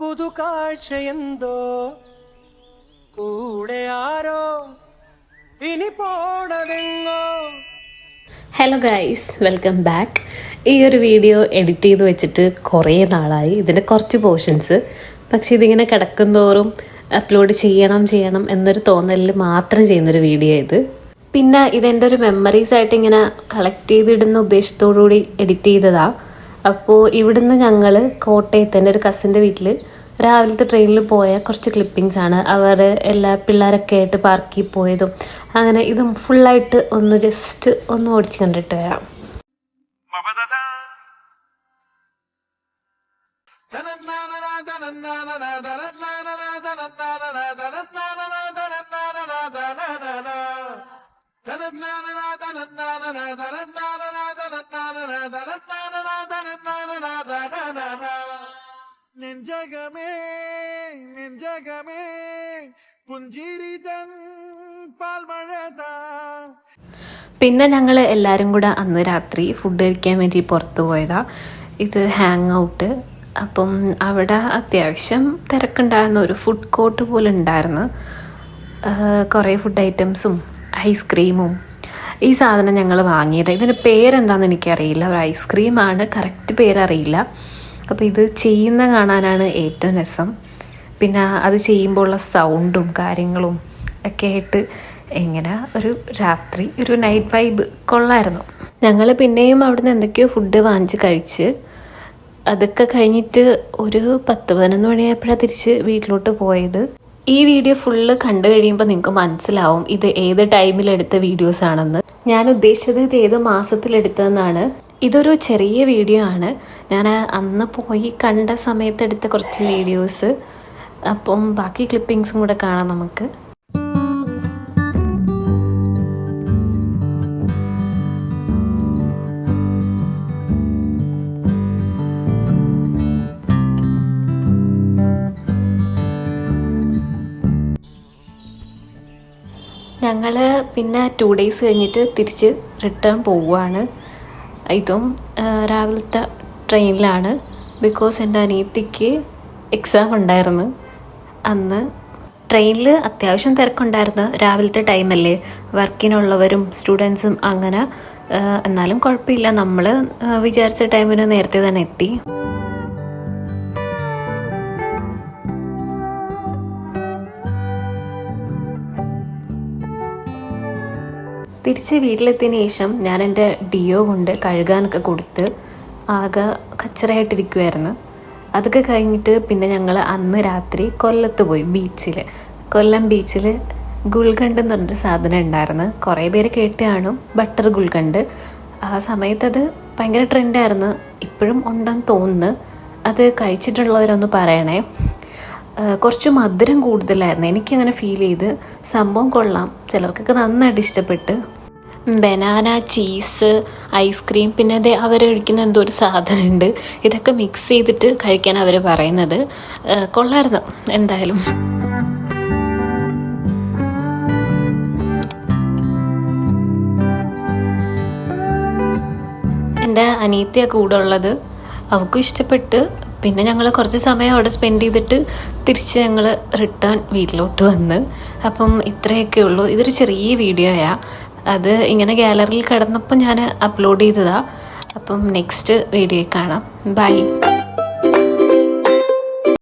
പുതുകാഴ്ചയെന്തോ കൂടെ ആരോ ഇനി പോണതെങ്ങോ. Hello guys, welcome back. ഈ ഒരു വീഡിയോ എഡിറ്റ് ചെയ്ത് വെച്ചിട്ട് കുറേ നാളായി. ഇതിൻ്റെ കുറച്ച് പോർഷൻസ്, പക്ഷെ ഇതിങ്ങനെ കിടക്കുന്തോറും അപ്ലോഡ് ചെയ്യണം എന്നൊരു തോന്നലിൽ മാത്രം ചെയ്യുന്നൊരു വീഡിയോ ഇത്. പിന്നെ ഇതെൻ്റെ ഒരു മെമ്മറീസ് ആയിട്ട് ഇങ്ങനെ കളക്ട് ചെയ്തിടുന്ന ഉദ്ദേശത്തോടുകൂടി എഡിറ്റ് ചെയ്തതാണ്. അപ്പോൾ ഇവിടുന്ന് ഞങ്ങൾ കോട്ടയത്ത് എൻ്റെ ഒരു കസിൻ്റെ വീട്ടിൽ രാവിലത്തെ ട്രെയിനിൽ പോയ കുറച്ച് ക്ലിപ്പിങ്സ് ആണ്. അവർ എല്ലാ പിള്ളേരൊക്കെ ആയിട്ട് പാർക്കിൽ പോയതും അങ്ങനെ ഇതും ഫുള്ളായിട്ട് ഒന്ന് ജസ്റ്റ് ഒന്ന് ഓടിച്ച് കണ്ടിട്ട് വരാം. നെഞ്ചകമേ നെഞ്ചകമേ പുഞ്ചിരിതൻ പാൽമഴതാ. പിന്നെ ഞങ്ങൾ എല്ലാവരും കൂടെ അന്ന് രാത്രി ഫുഡ് കഴിക്കാൻ വേണ്ടി പുറത്തു പോയതാ. ഇത് ഹാങ് ഔട്ട്. അപ്പം അവിടെ അത്യാവശ്യം തിരക്കുണ്ടായിരുന്ന ഒരു ഫുഡ് കോർട്ട് പോലെ ഉണ്ടായിരുന്നു. കുറേ ഫുഡ് ഐറ്റംസും ഐസ്ക്രീമും. ഈ സാധനം ഞങ്ങൾ വാങ്ങിയത്, ഇതിൻ്റെ പേരെന്താണെന്ന് എനിക്കറിയില്ല. ഒരു ഐസ്ക്രീമാണ്, കറക്റ്റ് പേരറിയില്ല. അപ്പോൾ ഇത് ചെയ്യുന്ന കാണാനാണ് ഏറ്റവും രസം. പിന്നെ അത് ചെയ്യുമ്പോൾ ഉള്ള സൗണ്ടും കാര്യങ്ങളും ഒക്കെ ആയിട്ട് എങ്ങനെ ഒരു രാത്രി ഒരു നൈറ്റ് വൈബ് കൊള്ളായിരുന്നു. ഞങ്ങൾ പിന്നെയും അവിടുന്ന് എന്തൊക്കെയോ ഫുഡ് വാങ്ങിച്ച് കഴിച്ച് അതൊക്കെ കഴിഞ്ഞിട്ട് ഒരു 10-11 മണിയായപ്പോഴാണ് തിരിച്ച് വീട്ടിലോട്ട് പോയത്. ഈ വീഡിയോ ഫുള്ള് കണ്ടു കഴിയുമ്പോൾ നിങ്ങൾക്ക് മനസ്സിലാവും ഇത് ഏത് ടൈമിലെടുത്ത വീഡിയോസ് ആണെന്ന്. ഞാൻ ഉദ്ദേശിച്ചത് ഇത് ഏത് മാസത്തിലെടുത്തതെന്നാണ്. ഇതൊരു ചെറിയ വീഡിയോ ആണ്, ഞാൻ അന്ന് പോയി കണ്ട സമയത്ത് എടുത്ത കുറച്ച് വീഡിയോസ്. അപ്പം ബാക്കി ക്ലിപ്പിങ്സും കൂടെ കാണാം നമുക്ക്. ഞങ്ങൾ പിന്നെ 2 days കഴിഞ്ഞിട്ട് തിരിച്ച് റിട്ടേൺ പോവുകയാണ്. ഇതും രാവിലത്തെ ട്രെയിനിലാണ്. ബിക്കോസ് എൻ്റെ അനിയത്തിക്ക് എക്സാം ഉണ്ടായിരുന്നു അന്ന്. ട്രെയിനിൽ അത്യാവശ്യം തിരക്കുണ്ടായിരുന്നു, രാവിലത്തെ ടൈമല്ലേ, വർക്കിനുള്ളവരും സ്റ്റുഡൻസും അങ്ങനെ. എന്നാലും കുഴപ്പമില്ല, നമ്മൾ വിചാരിച്ച ടൈമിന് നേരത്തെ തന്നെ എത്തി. തിരിച്ച് വീട്ടിലെത്തിയതിന് ശേഷം ഞാൻ എൻ്റെ ഡിയോ കൊണ്ട് കഴുകാനൊക്കെ കൊടുത്ത് ആകെ കച്ചറയായിട്ടിരിക്കുമായിരുന്നു. അതൊക്കെ കഴിഞ്ഞിട്ട് പിന്നെ ഞങ്ങൾ അന്ന് രാത്രി കൊല്ലത്ത് പോയി ബീച്ചിൽ. കൊല്ലം ബീച്ചിൽ ഗുൽഗണ്ട് എന്ന് പറഞ്ഞൊരു സാധനം ഉണ്ടായിരുന്നു. കുറേ പേര് കേട്ട് കാണും, ബട്ടർ ഗുൽഗണ്ട്. ആ സമയത്ത് അത് ഭയങ്കര ട്രെൻഡായിരുന്നു. ഇപ്പോഴും ഉണ്ടെന്ന് തോന്നുന്നു. അത് കഴിച്ചിട്ടുള്ളവരൊന്ന് പറയണേ. കുറച്ച് മധുരം കൂടുതലായിരുന്നു, എനിക്കങ്ങനെ ഫീൽ ചെയ്ത്. സംഭവം കൊള്ളാം, ചിലർക്കൊക്കെ നന്നായിട്ട് ഇഷ്ടപ്പെട്ട്. ബനാന, ചീസ്, ഐസ്ക്രീം, പിന്നെ അത് അവരൊഴിക്കുന്ന എന്തോ ഒരു സാധനമുണ്ട്. ഇതൊക്കെ മിക്സ് ചെയ്തിട്ട് കഴിക്കാൻ അവർ പറയുന്നത്. കൊള്ളായിരുന്നു എന്തായാലും. എൻ്റെ അനിയത്തിയാണ് കൂടെ ഉള്ളത്, അവൾക്കും ഇഷ്ടപ്പെട്ട്. പിന്നെ ഞങ്ങൾ കുറച്ച് സമയം അവിടെ സ്പെൻഡ് ചെയ്തിട്ട് തിരിച്ച് ഞങ്ങൾ റിട്ടേൺ വീട്ടിലോട്ട് വന്ന്. അപ്പം ഇത്രയൊക്കെ ഉള്ളൂ. ഇതൊരു ചെറിയ വീഡിയോയാണ്. അത് ഇങ്ങനെ ഗാലറിയിൽ കിടന്നപ്പോൾ ഞാൻ അപ്ലോഡ് ചെയ്തതാണ്. അപ്പം നെക്സ്റ്റ് വീഡിയോയിൽ കാണാം. ബൈ.